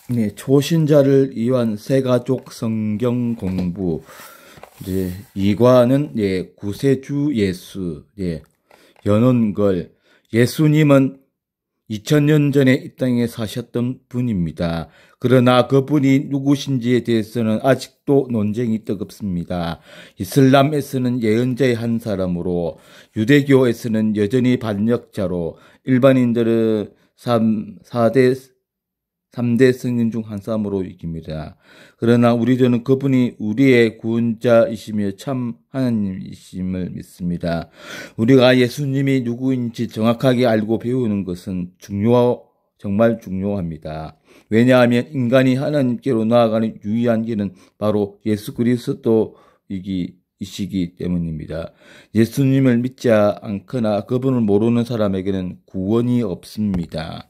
네, 초신자를 위한 새가족 성경 공부. 이제 2과는 구세주 예수, 연원걸. 예수님은 2000년 전에 이 땅에 사셨던 분입니다. 그러나 그분이 누구신지에 대해서는 아직도 논쟁이 뜨겁습니다. 이슬람에서는 예언자의 한 사람으로, 유대교에서는 여전히 반역자로, 일반인들은 3대 성인 중 한 사람으로 여깁니다. 그러나 우리들은 그분이 우리의 구원자이시며 참 하나님이심을 믿습니다. 우리가 예수님이 누구인지 정확하게 알고 배우는 것은 정말 중요합니다. 왜냐하면 인간이 하나님께로 나아가는 유일한 길은 바로 예수 그리스도이시기 때문입니다. 예수님을 믿지 않거나 그분을 모르는 사람에게는 구원이 없습니다.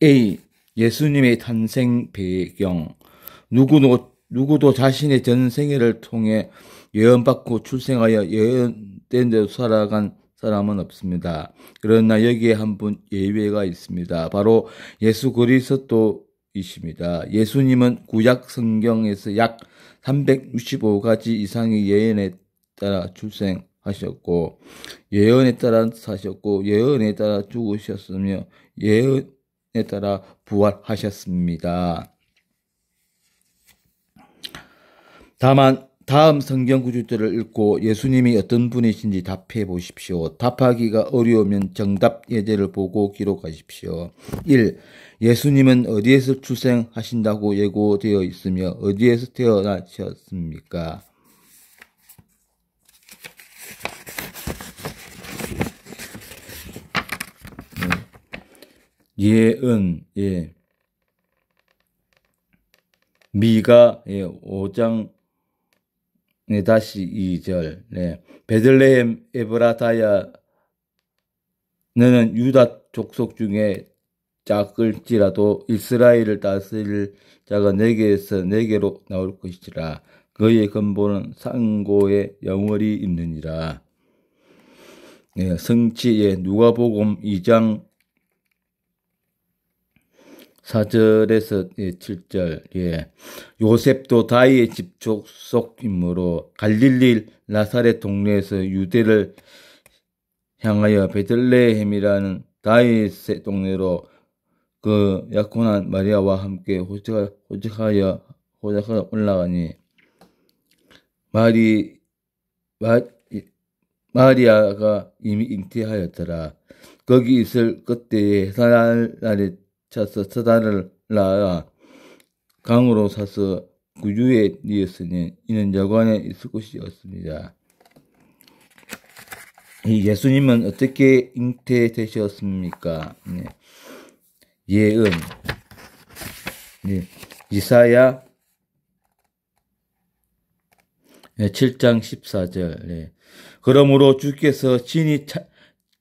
A. 예수님의 탄생 배경. 누구도 자신의 전 생애를 통해 예언받고 출생하여 예언된 대로 살아간 사람은 없습니다. 그러나 여기에 한 분 예외가 있습니다. 바로 예수 그리스도이십니다. 예수님은 구약 성경에서 약 365가지 이상의 예언에 따라 출생하셨고, 예언에 따라 사셨고, 예언에 따라 죽으셨으며, 예언에 따라 부활하셨습니다. 다만 다음 성경 구절들을 읽고 예수님이 어떤 분이신지 답해 보십시오. 답하기가 어려우면 정답 예제를 보고 기록하십시오. 1. 예수님은 어디에서 출생하신다고 예고되어 있으며 어디에서 태어나셨습니까? 예은, 미가 5장 다시 2절. 베들레헴 에브라타야, 너는 유다 족속 중에 작을지라도 이스라엘을 다스릴 자가 내게서 내게로 나올 것이라. 그의 근본은 상고에 영월이 있느니라. 성취, 누가복음 2장 4절에서 7절. 요셉도 다윗의 집 족속이므로 갈릴리 나사렛 동네에서 유대를 향하여 베들레헴이라는 다윗의 동네로 그 약혼한 마리아와 함께 호적하여 올라가니, 마리아가 이미 잉태하였더라. 거기 있을 그때에 헤롯날에 차서 서다를 낳아 강으로 사서 구유에 뉘었으니 이는 여관에 있을 곳이었습니다. 예수님은 어떻게 잉태되셨습니까? 예언. 이사야 7장 14절. 그러므로 주께서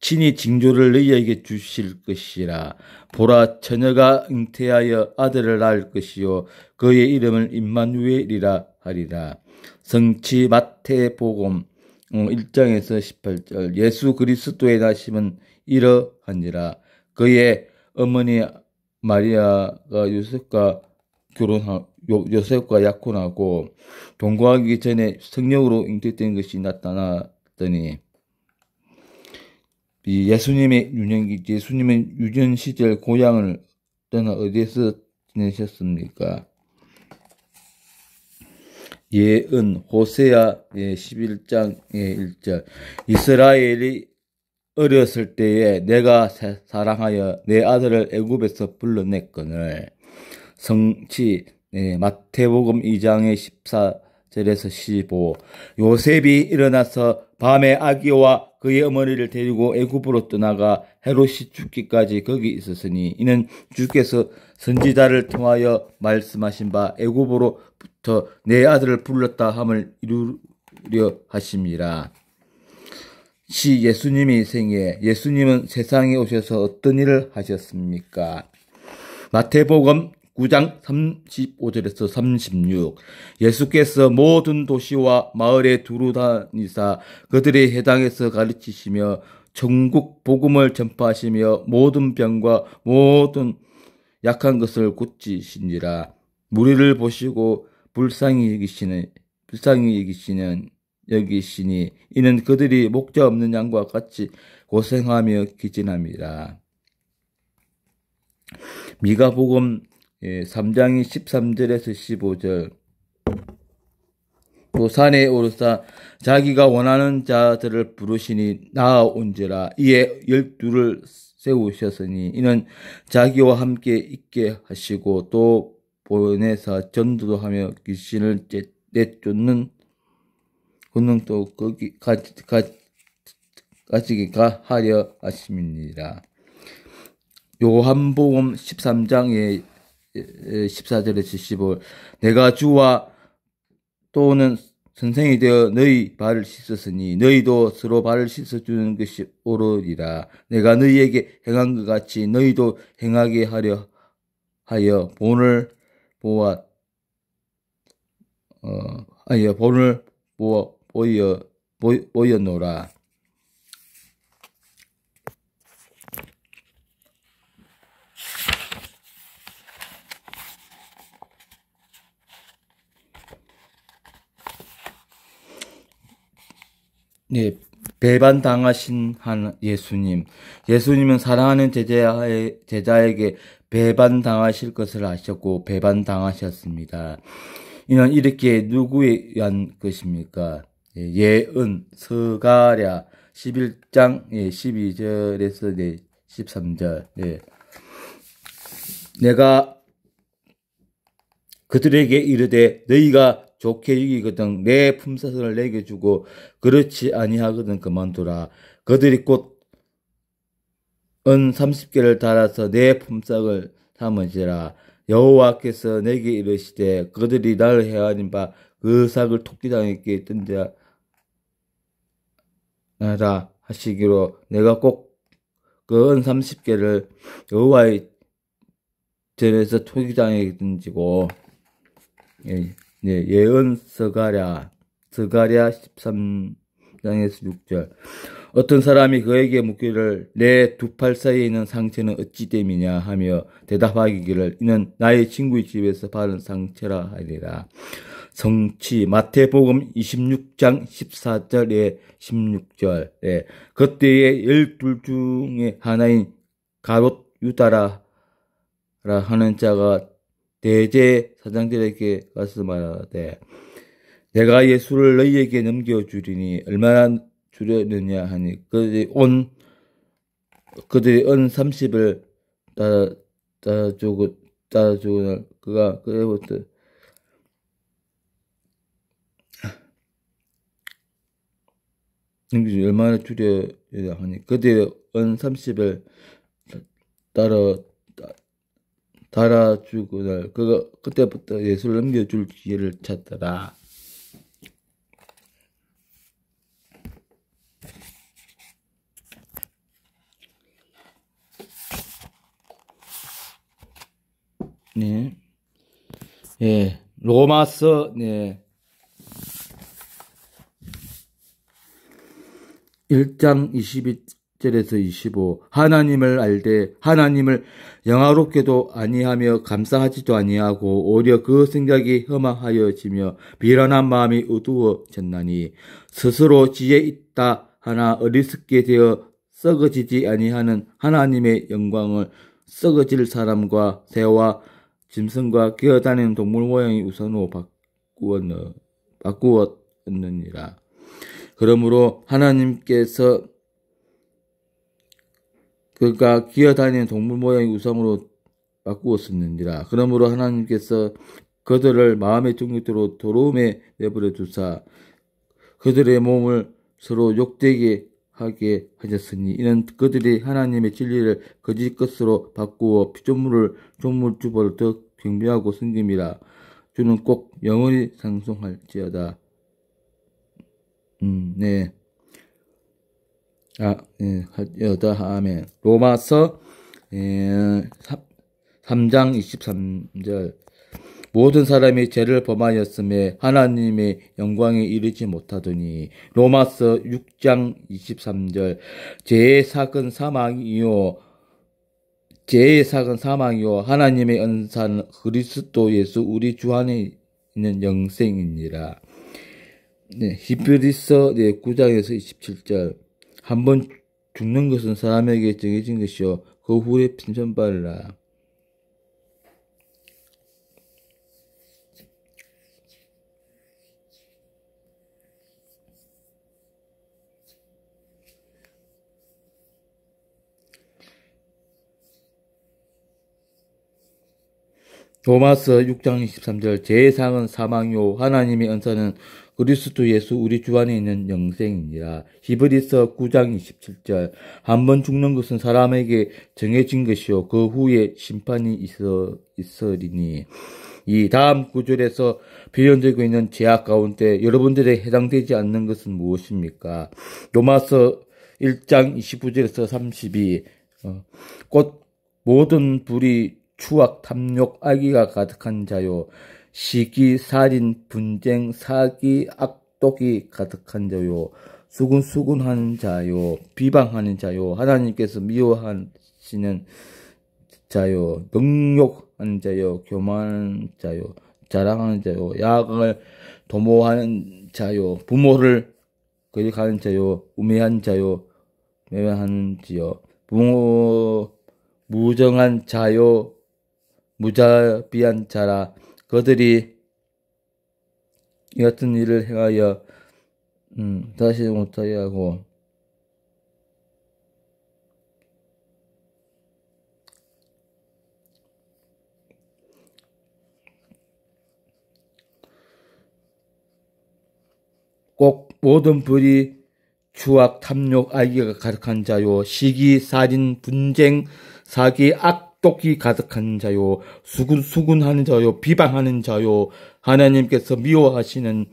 친히 징조를 너희에게 주실 것이라. 보라, 처녀가 잉태하여 아들을 낳을 것이요 그의 이름을 임마누엘이라 하리라. 성취 마태복음 1장에서 18절. 예수 그리스도의 나심은 이러하니라. 그의 어머니 마리아가 요셉과 약혼하고 동거하기 전에 성령으로 잉태된 것이 나타났더니, 예수님은 유년 시절 고향을 떠나 어디에서 지내셨습니까? 예은, 호세아 11장 1절. 이스라엘이 어렸을 때에 내가 사랑하여 내 아들을 애굽에서 불러냈거늘. 성취, 마태복음 2장의 14절에서 15. 요셉이 일어나서 밤에 아기와 그의 어머니를 데리고 애굽으로 떠나가 헤롯이 죽기까지 거기 있었으니 이는 주께서 선지자를 통하여 말씀하신 바 애굽으로부터 내 아들을 불렀다 함을 이루려 하심이라. 예수님의 생애. 예수님은 세상에 오셔서 어떤 일을 하셨습니까? 마태복음 9장 35절에서 36. 예수께서 모든 도시와 마을에 두루 다니사 그들의 회당에서 가르치시며 천국 복음을 전파하시며 모든 병과 모든 약한 것을 고치시니라. 무리를 보시고 여기시니 이는 그들이 목자 없는 양과 같이 고생하며 기진함이라. 미가복음 3장이 13절에서 15절. 또 산에 오르사 자기가 원하는 자들을 부르시니 나아온지라. 이에 12를 세우셨으니 이는 자기와 함께 있게 하시고 또 보내사 전도도 하며 귀신을 내쫓는 권능도 가지게 하려 하심이니라. 요한복음 13장의 14절에서 15. 내가 주와 또는 선생이 되어 너희 발을 씻었으니 너희도 서로 발을 씻어주는 것이 옳으리라. 내가 너희에게 행한 것 같이 너희도 행하게 하여 본을 보였노라. 네, 배반당하신 한 예수님. 예수님은 사랑하는 제자에게 배반당하실 것을 아셨고 배반당하셨습니다. 이는 이렇게 누구에 의한 것입니까? 예은, 스가랴 11장 12절에서 13절. 내가 그들에게 이르되 너희가 좋게 여기거든 내 품삯을 내게 주고 그렇지 아니하거든 그만두라. 그들이 곧 은 30개를 달아서 내 품삯을 삼으시라. 여호와께서 내게 이르시되 그들이 나를 헤아린 바 그 삭을 토끼장에게 던져라 하시기로 내가 꼭 그 은 30개를 여호와의 전에서 토끼장에게 던지고. 예언 스가랴 13장에서 6절. 어떤 사람이 그에게 묻기를 내 두 팔 사이에 있는 상처는 어찌 됨이냐 하며 대답하기를 이는 나의 친구의 집에서 받은 상처라 하리라. 성취 마태복음 26장 14절에 16절. 그때에 12 중에 하나인 가롯 유다라 하는 자가 대제사장들에게 가서 말하되 내가 예수를 너희에게 넘겨주리니 얼마나 주려느냐 하니 그들이 은 30을 따라주고 그가 그래부터 얼마나 주려야 하니 그들이 은 30을 달아주고 그가 그때부터 예수를 넘겨줄 기회를 찾더라. 로마서 1장 22절에서 25. 하나님을 알되 하나님을 영화롭게도 아니하며 감사하지도 아니하고 오히려 그 생각이 험하여지며 비련한 마음이 어두워졌나니 스스로 지혜 있다 하나 어리석게 되어 썩어지지 아니하는 하나님의 영광을 썩어질 사람과 새와 짐승과 기어다니는 동물 모양의 우선으로 바꾸었느니라. 그러므로 하나님께서 그가 기어다니는 동물 모양의 우상으로 바꾸었느니라. 그러므로 하나님께서 그들을 마음의 정욕대로 더러움에 내버려 두사 그들의 몸을 서로 욕되게 하게 하셨으니 이는 그들이 하나님의 진리를 거짓 것으로 바꾸어 피조물을 조물주벌 더 경배하고 섬김이라. 주는 꼭 영원히 상송할지어다. 아멘. 로마서 3장 23절. 모든 사람이 죄를 범하였음에 하나님의 영광에 이르지 못하더니. 로마서 6장 23절. 죄의 삭은 사망이요 죄의 삭은 사망이요 하나님의 은사는 그리스도 예수 우리 주 안에 있는 영생이니라. 네, 히브리서 9장에서 27절. 한번 죽는 것은 사람에게 정해진 것이요 그 후에 핀천발라. 로마서 6장 23절. 제상은 사망이요 하나님의 은사는 그리스도 예수 우리 주 안에 있는 영생이니라. 히브리서 9장 27절. 한번 죽는 것은 사람에게 정해진 것이요 그 후에 심판이 있으리니. 이 다음 구절에서 표현되고 있는 죄악 가운데 여러분들에 해당되지 않는 것은 무엇입니까? 로마서 1장 29절에서 32. 곧 모든 불이 추악, 탐욕, 악의가 가득한 자요. 시기, 살인, 분쟁, 사기, 악독이 가득한 자요. 수군수군하는 자요. 비방하는 자요. 하나님께서 미워하시는 자요. 능욕하는 자요. 교만하는 자요. 자랑하는 자요. 야광을 도모하는 자요. 부모를 거역하는 자요. 우매한 자요. 매매하는 자요. 무정한 자요. 무자비한 자라. 그들이 이 같은 일을 행하여 다시 못하게 하고 꼭 모든 불이 추악, 탐욕, 악의가 가득한 자요. 시기, 살인, 분쟁, 사기, 악독이 가득한 자요. 수군하는 자요. 비방하는 자요. 하나님께서 미워하시는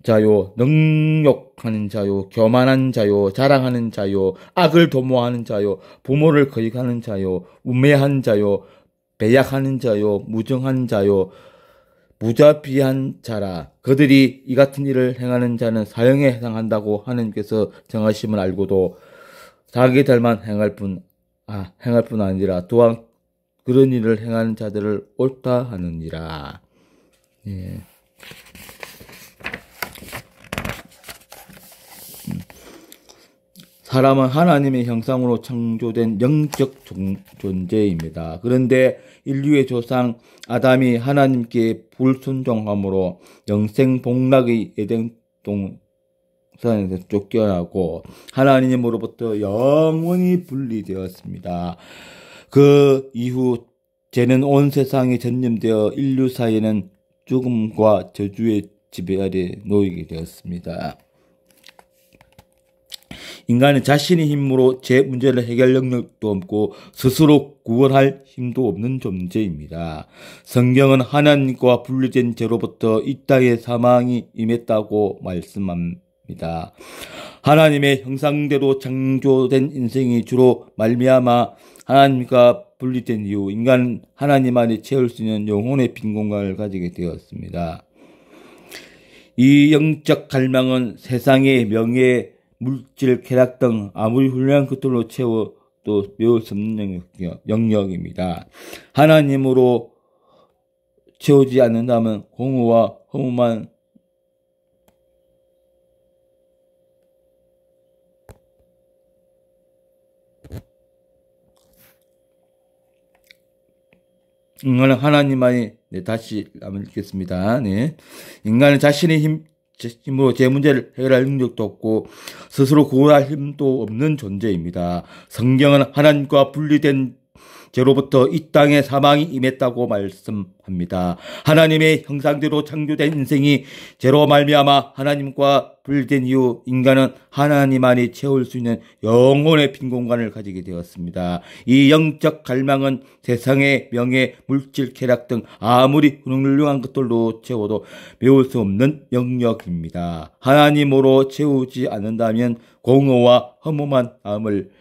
자요. 능욕하는 자요. 교만한 자요. 자랑하는 자요. 악을 도모하는 자요. 부모를 거역하는 자요. 우매한 자요. 배약하는 자요. 무정한 자요. 무자비한 자라. 그들이 이 같은 일을 행하는 자는 사형에 해당한다고 하나님께서 정하심을 알고도 자기들만 행할 뿐 아니라 또한 그런 일을 행하는 자들을 옳다 하느니라. 예. 사람은 하나님의 형상으로 창조된 영적 존재입니다. 그런데 인류의 조상 아담이 하나님께 불순종함으로 영생 복락의 에덴 동산에서 쫓겨나고 하나님으로부터 영원히 분리되었습니다. 그 이후 죄는 온 세상에 전염되어 인류 사이에는 죽음과 저주의 지배 아래 놓이게 되었습니다. 인간은 자신의 힘으로 제 문제를 해결 능력도 없고 스스로 구원할 힘도 없는 존재입니다. 성경은 하나님과 분리된 죄로부터 이 땅에 사망이 임했다고 말씀합니다. 하나님의 형상대로 창조된 인생이 주로 말미암아 하나님과 분리된 이후 인간은 하나님 안에 채울 수 있는 영혼의 빈 공간을 가지게 되었습니다. 이 영적 갈망은 세상의 명예, 물질, 쾌락 등 아무리 훌륭한 것들로 채워도 메울 수 없는 영역입니다. 하나님으로 채우지 않는다면 공허와 허무만 인간은 하나님만이 다시 한번 읽겠습니다. 네. 인간은 자신의 힘으로 제 문제를 해결할 능력도 없고 스스로 구원할 힘도 없는 존재입니다. 성경은 하나님과 분리된 죄로부터 이 땅에 사망이 임했다고 말씀합니다. 하나님의 형상대로 창조된 인생이 죄로 말미암아 하나님과 분리된 이후 인간은 하나님 안에 채울 수 있는 영혼의 빈 공간을 가지게 되었습니다. 이 영적 갈망은 세상의 명예, 물질, 쾌락 등 아무리 훌륭한 것들로 채워도 메울 수 없는 영역입니다. 하나님으로 채우지 않는다면 공허와 허무만 남을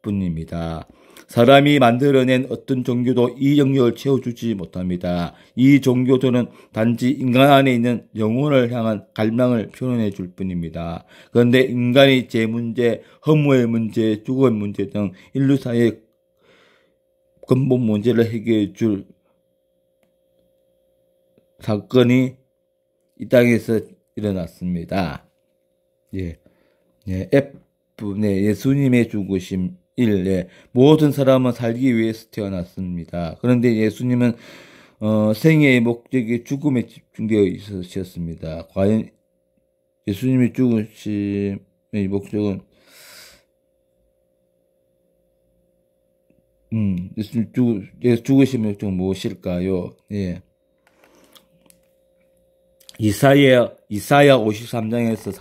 뿐입니다. 사람이 만들어낸 어떤 종교도 이 영역을 채워주지 못합니다. 이 종교들은 단지 인간 안에 있는 영혼을 향한 갈망을 표현해 줄 뿐입니다. 그런데 인간의 죄 문제, 허무의 문제, 죽음의 문제 등 인류 사회의 근본 문제를 해결해 줄 사건이 이 땅에서 일어났습니다. 예. 네, 네, 예수님의 죽으심 1. 네, 모든 사람은 살기 위해서 태어났습니다. 그런데 예수님은 생애의 목적이 죽음에 집중되어 있으셨습니다. 과연 예수님의 죽으심의 목적은 예수님 죽으심의 목적은 무엇일까요? 예. 이사야 53장에서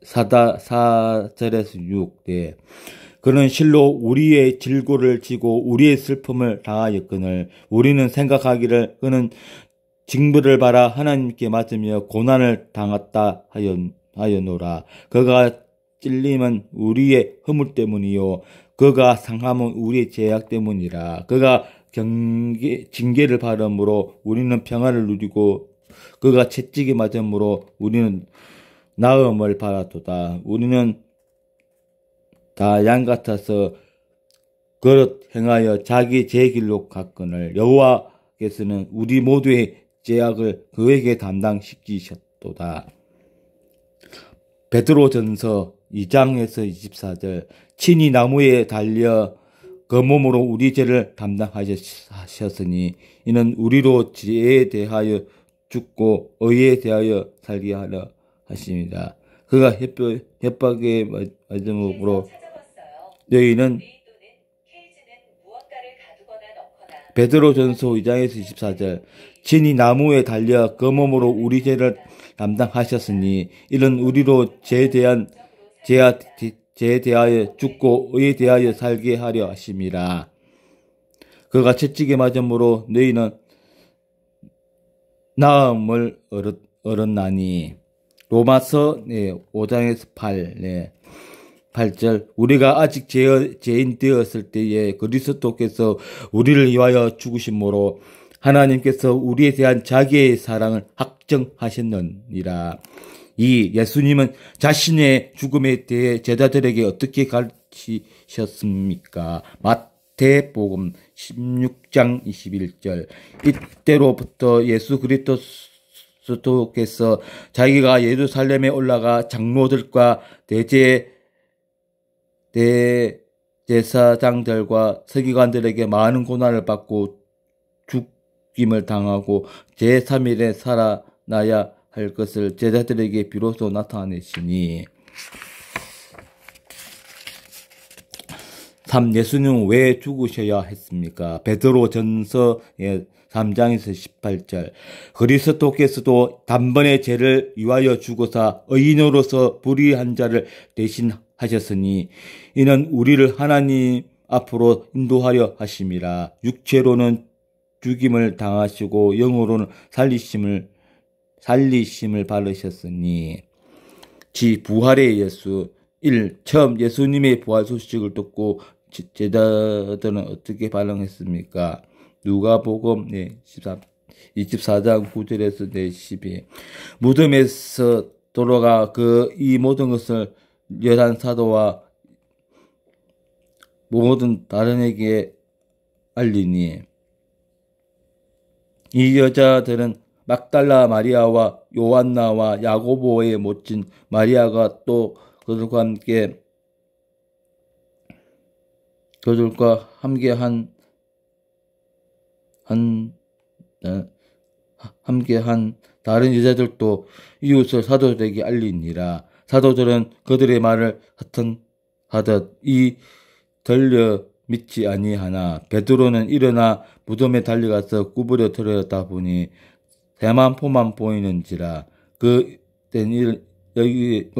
4절에서 6. 네. 그는 실로 우리의 질고를 지고 우리의 슬픔을 당하였거늘 우리는 생각하기를 그는 징벌을 받아 하나님께 맞으며 고난을 당했다 하였노라. 그가 찔림은 우리의 허물 때문이요 그가 상함은 우리의 죄악 때문이라. 그가 징계를 받음으로 우리는 평안을 누리고 그가 채찍에 맞음으로 우리는 나음을 받았도다. 우리는 다 양 같아서 그릇 행하여 자기 제 길로 갔거늘 여호와께서는 우리 모두의 죄악을 그에게 담당시키셨도다. 베드로전서 2장에서 24절 친히 나무에 달려 그 몸으로 우리 죄를 담당하셨으니 이는 우리로 죄에 대하여 죽고 의에 대하여 살게 하려 하십니다. 그가 협박에 맞음으로 너희는 베드로전서 2장에서 24절 친히 나무에 달려 그 몸으로 우리 죄를 담당하셨으니 이는 우리로 죄에 대하여 죽고 의에 대하여 살게 하려 하심이라. 그가 채찍에 맞음으로 너희는 나음을 얻었나니. 로마서 5장에서 8절 우리가 아직 죄인 되었을 때에 그리스도께서 우리를 위하여 죽으심으로 하나님께서 우리에 대한 자기의 사랑을 확정하셨느니라. 이 예수님은 자신의 죽음에 대해 제자들에게 어떻게 가르치셨습니까? 마태복음 16장 21절 이때로부터 예수 그리스도께서 자기가 예루살렘에 올라가 장로들과 대제사장들과 서기관들에게 많은 고난을 받고 죽임을 당하고 제3일에 살아나야 할 것을 제자들에게 비로소 나타내시니. 3. 예수님은 왜 죽으셔야 했습니까? 베드로전서 3장에서 18절 그리스도께서도 단번에 죄를 위하여 죽어서 의인으로서 불의한 자를 대신하셨으니 이는 우리를 하나님 앞으로 인도하려 하심이라. 육체로는 죽임을 당하시고 영으로는 살리심을 받으셨으니. 부활의 예수 1. 처음 예수님의 부활 소식을 듣고 제자들은 어떻게 반응했습니까? 누가복음 24장 9절에서 12. 무덤에서 돌아가 이 모든 것을 열한 사도와 모든 다른에게 알리니. 이 여자들은 막달라 마리아와 요한나와 야고보의 모친 마리아가 또 그들과 함께한 다른 여자들도 이웃을 사도들에게 알리니라. 사도들은 그들의 말을 하듯 들려 믿지 아니하나 베드로는 일어나 무덤에 달려가서 구부려 들었다 보니 대만포만 보이는지라. 그때는 여기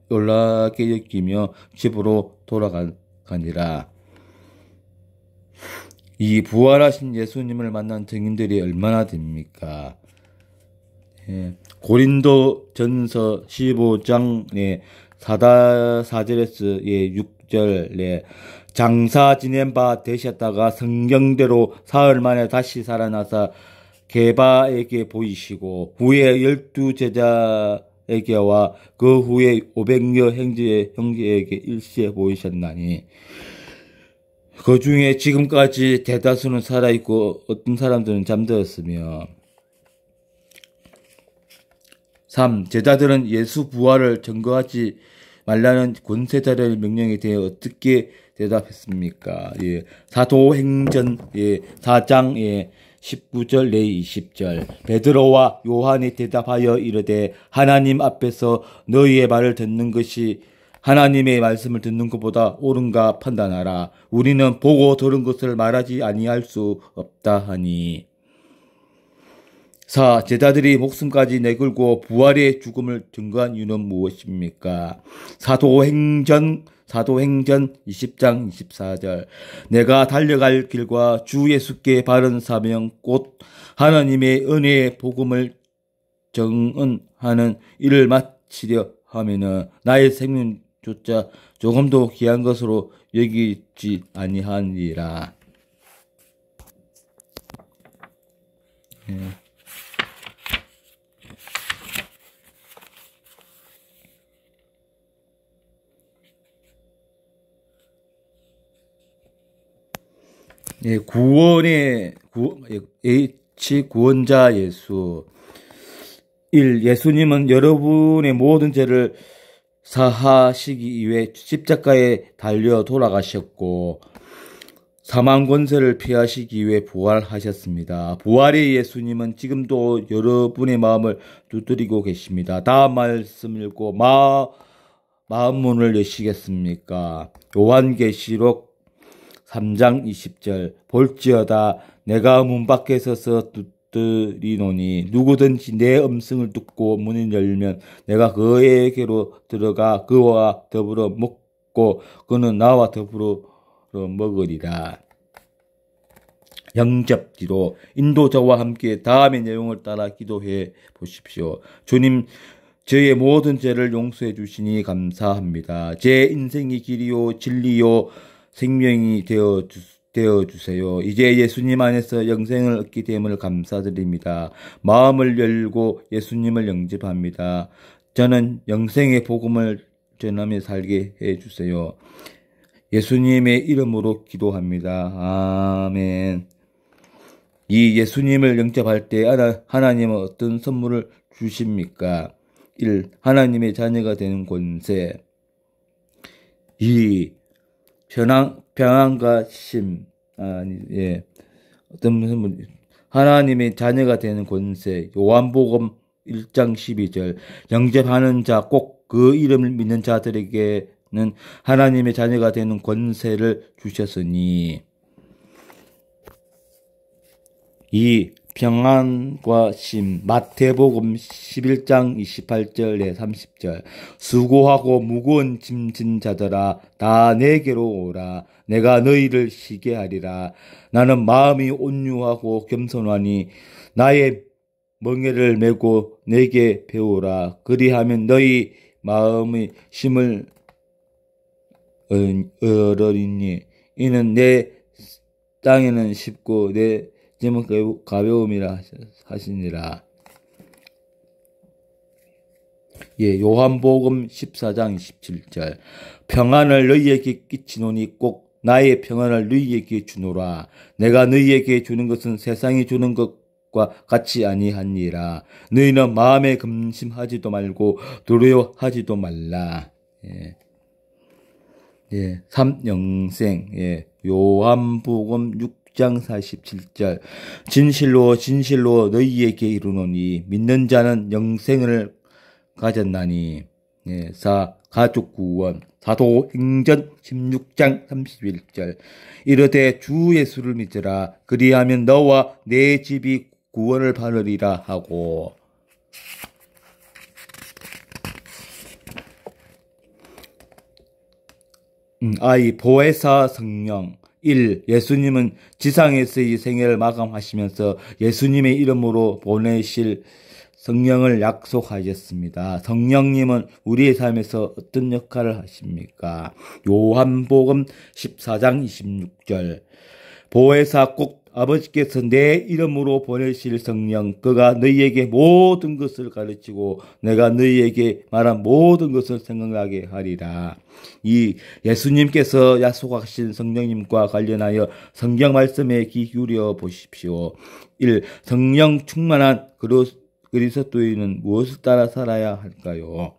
놀라게 여기며 집으로 돌아가니라. 이 부활하신 예수님을 만난 증인들이 얼마나 됩니까? 고린도전서 15장 4절에서 6절 장사 지낸 바 되셨다가 성경대로 사흘 만에 다시 살아나서 게바에게 보이시고 후에 12 제자에게 제자에게와 그 후에 500여 형제에게 일시에 보이셨나니 그 중에 지금까지 대다수는 살아있고 어떤 사람들은 잠들었으며 3. 제자들은 예수 부활을 증거하지 말라는 권세자의 명령에 대해 어떻게 대답했습니까? 예. 사도행전 4장 19절 내 20절 베드로와 요한이 대답하여 이르되 하나님 앞에서 너희의 말을 듣는 것이 하나님의 말씀을 듣는 것보다 옳은가 판단하라. 우리는 보고 들은 것을 말하지 아니할 수 없다 하니. 4. 제자들이 목숨까지 내걸고 부활의 죽음을 증거한 이유는 무엇입니까? 사도행전 20장 24절 내가 달려갈 길과 주 예수께 바른 사명 곧 하나님의 은혜의 복음을 정언하는 일을 마치려 하면은 나의 생명조차 조금도 귀한 것으로 여기지 아니하니라. 구원자 예수 1. 예수님은 여러분의 모든 죄를 사하시기 위해 십자가에 달려 돌아가셨고 사망 권세를 피하시기 위해 부활하셨습니다. 부활의 예수님은 지금도 여러분의 마음을 두드리고 계십니다. 다음 말씀 읽고 마음 문을 여시겠습니까? 요한계시록 3장 20절 볼지어다 내가 문 밖에 서서 두드리노니 누구든지 내 음성을 듣고 문을 열면 내가 그에게로 들어가 그와 더불어 먹고 그는 나와 더불어 먹으리라. 영접기도 인도자와 함께 다음의 내용을 따라 기도해 보십시오. 주님 저의 모든 죄를 용서해 주시니 감사합니다. 제 인생이 길이요 진리요 생명이 되어 주세요. 이제 예수님 안에서 영생을 얻게 됨을 감사드립니다. 마음을 열고 예수님을 영접합니다. 저는 영생의 복음을 전하며 살게 해 주세요. 예수님의 이름으로 기도합니다. 아멘. 이 예수님을 영접할 때 하나님은 어떤 선물을 주십니까? 1. 하나님의 자녀가 되는 권세. 2. 평안과 심. 어떤 선물? 하나님의 자녀가 되는 권세. 요한복음 1장 12절. 영접하는 자, 꼭 그 이름을 믿는 자들에게는 하나님의 자녀가 되는 권세를 주셨으니. 2. 평안과 심. 마태복음 11장 28절에 30절. 수고하고 무거운 짐진 자들아 다 내게로 오라. 내가 너희를 쉬게 하리라. 나는 마음이 온유하고 겸손하니 나의 멍에를 메고 내게 배우라. 그리하면 너희 마음의 심을 얻으리니 이는 내 땅에는 쉽고 내 짐은 가벼움이라 하시니라. 요한복음 14장 27절. 평안을 너희에게 끼치노니 꼭 나의 평안을 너희에게 주노라. 내가 너희에게 주는 것은 세상이 주는 것과 같이 아니하니라. 너희는 마음에 근심하지도 말고 두려워하지도 말라. 3. 영생. 요한복음 6장 47절. 진실로 진실로 너희에게 이르노니 믿는 자는 영생을 가졌나니. 4. 가족 구원. 사도행전 16장 31절. 이르되 주 예수를 믿으라. 그리하면 너와 내 집이 구원을 받으리라 하고. 보혜사 성령. 1. 예수님은 지상에서의 생애를 마감하시면서 예수님의 이름으로 보내실 성령을 약속하셨습니다. 성령님은 우리의 삶에서 어떤 역할을 하십니까? 요한복음 14장 26절. 보혜사 꼭 아버지께서 내 이름으로 보내실 성령 그가 너희에게 모든 것을 가르치고 내가 너희에게 말한 모든 것을 생각나게 하리라. 이 예수님께서 약속하신 성령님과 관련하여 성경 말씀에 귀 기울여 보십시오. 1. 성령 충만한 그리스도인은 무엇을 따라 살아야 할까요?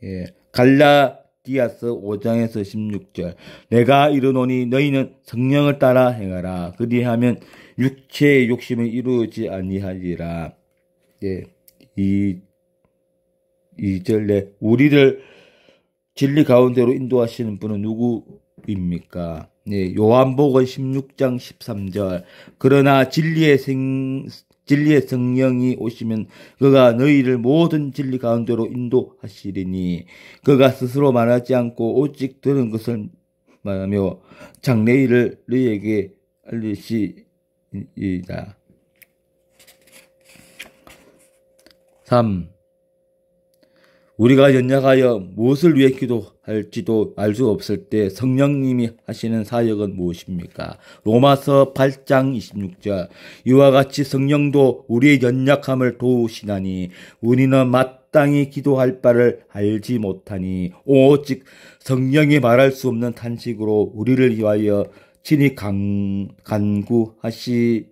예. 갈라디아서 5장에서 16절 내가 이르노니 너희는 성령을 따라 행하라. 그리하면 육체의 욕심을 이루지 아니하리라. 예. 2절에 우리를 진리 가운데로 인도하시는 분은 누구입니까? 예. 요한복음 16장 13절 그러나 진리의 성령이 오시면 그가 너희를 모든 진리 가운데로 인도하시리니 그가 스스로 말하지 않고 오직 들은 것을 말하며 장래일을 너희에게 알리시리라. 3. 우리가 연약하여 무엇을 위해 기도할지도 알 수 없을 때 성령님이 하시는 사역은 무엇입니까? 로마서 8장 26절 이와 같이 성령도 우리의 연약함을 도우시나니 우리는 마땅히 기도할 바를 알지 못하니 오직 성령이 말할 수 없는 탄식으로 우리를 위하여 친히 간구하시느니라.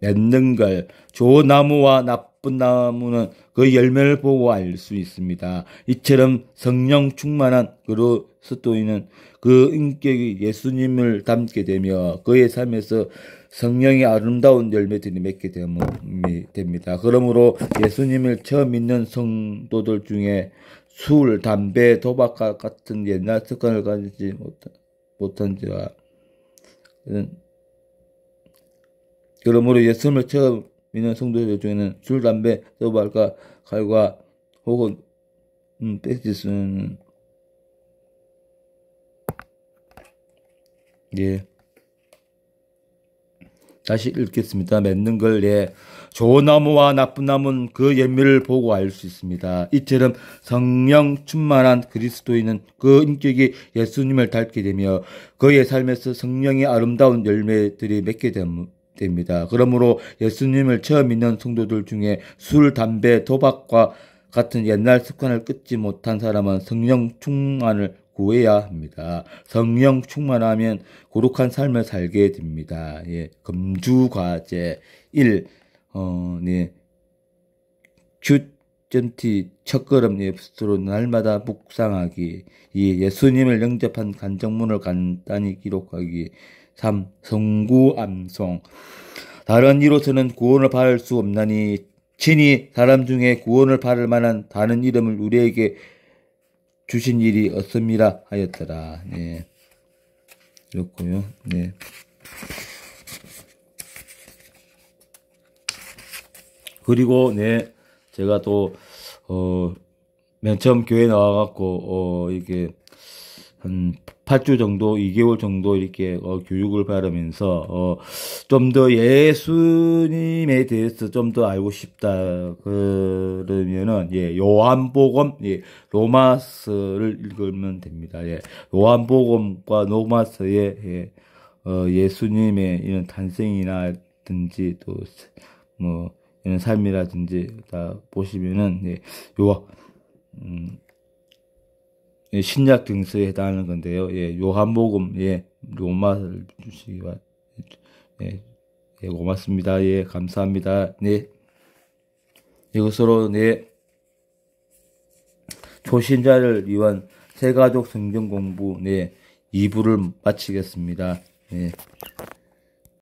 맺는 걸 좋은 나무와 나쁜 나무는 그 열매를 보고 알 수 있습니다. 이처럼 성령 충만한 그리스도인은 그 인격이 예수님을 닮게 되며 그의 삶에서 성령의 아름다운 열매들이 맺게 됩니다. 그러므로 예수님을 처음 믿는 성도들 중에 술, 담배, 도박과 같은 옛날 습관을 가지지 못한 자와 그러므로 예수님을 처음 믿는 성도들 중에는 술, 담배, 도박과 칼과 혹은 뺏기는 예. 다시 읽겠습니다. 맺는 걸 좋은 나무와 나쁜 나무는 그 열매를 보고 알 수 있습니다. 이처럼 성령 충만한 그리스도인은 그 인격이 예수님을 닮게 되며 그의 삶에서 성령의 아름다운 열매들이 맺게 됩니다. 그러므로 예수님을 처음 믿는 성도들 중에 술, 담배, 도박과 같은 옛날 습관을 끊지 못한 사람은 성령 충만을 구해야 합니다. 성령 충만하면 거룩한 삶을 살게 됩니다. 예, 금주과제 1. Q.T 첫걸음 예수로 날마다 묵상하기 2. 예수님을 영접한 간증문을 간단히 기록하기 3. 성구암송 다른 이로서는 구원을 받을 수 없나니 친히 사람 중에 구원을 받을 만한 다른 이름을 우리에게 주신 일이 없음이라 하였더라. 네. 그렇고요. 네. 그리고 제가 또 맨 처음 교회 나와갖고 이게 한 8주 정도, 2개월 정도 이렇게 교육을 받으면서 좀 더 예수님에 대해서 좀 더 알고 싶다 그러면은 요한복음 로마서를 읽으면 됩니다. 요한복음과 로마서에 예수님의 이런 탄생이라든지 또 뭐 이런 삶이라든지 다 보시면은 신약 등서에 해당하는 건데요. 요한복음, 로마를 주시기 바랍니다. 고맙습니다. 감사합니다. 이것으로 초신자를 위한 새가족 성경 공부 2부를 마치겠습니다.